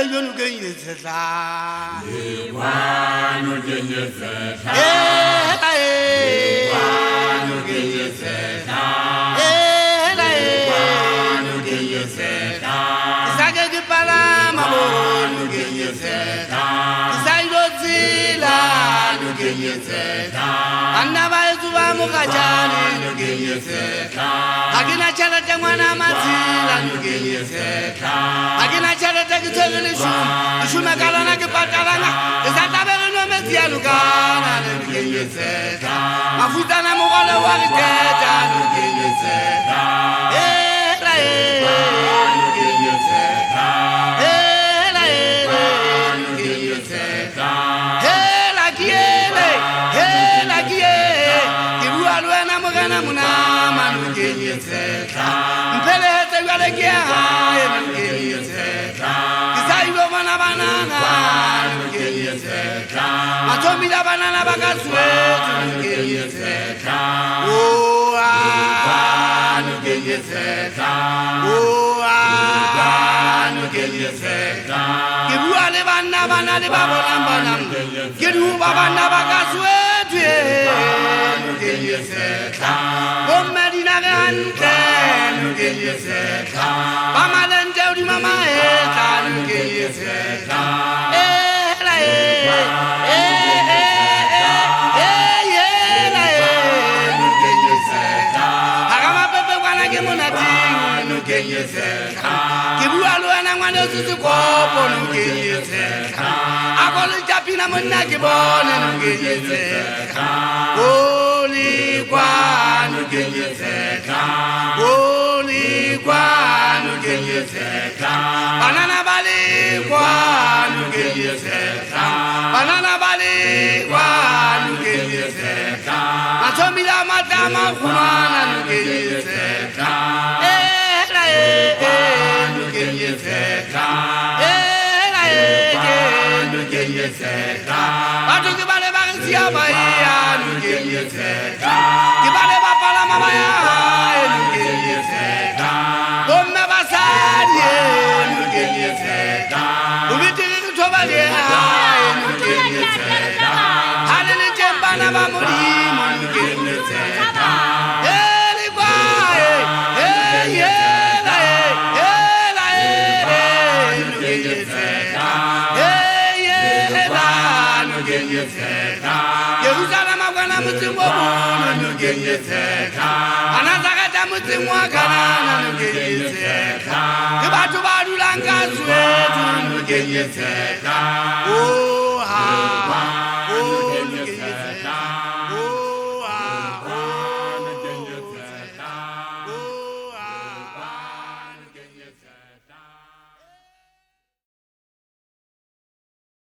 you can use it. Agina chala jamwana matila nugeyeseka. Agina chala takitogene shuma kalana ke patalana. Ezatabere no metia lugana nugeyeseka. Mafuta na mugala waketa nugeyeseka. La nugeyeseka. La nugeyeseka. La kiele. La kiele. Kibualwana mugana muna. Mpele te gale kia nugeyeseka. Kisaigo bana banana nugeyeseka. Matomi da banana bakaswe nugeyeseka. Oh nugeyeseka. Oh nugeyeseka. Kibuale bana bana de babona kidu babana bakaswe nugeyeseka. Nugeyeseka, mama lende uri mama eka nugeyeseka, nugeyeseka, agama pepe wana kemonati nugeyeseka, kibualo na mwana susu kopo nugeyeseka, akolo japina mwana kibone nugeyeseka, oli kwa nugeyeseka. Banana bali kwa nugeyeseka. Banana bali kwa nugeyeseka. Matomi la matama kumana nugeyeseka. Nugeyeseka. Nugeyeseka. Batu kibale bagisi abaya nugeyeseka. Kibale bapala mama ya nugeyeseka. Nugeyeseka. Ubitiri kutobale nugeyeseka. Halele jembana bamulimo nugeyeseka. Elikwa nugeyeseka. Nugeyeseka. Yerusalem akwana mutimbo nugeyeseka. Anazakata mutimbo akana nugeyeseka. Kibatu badulanga swetu nugeyeseka. Oh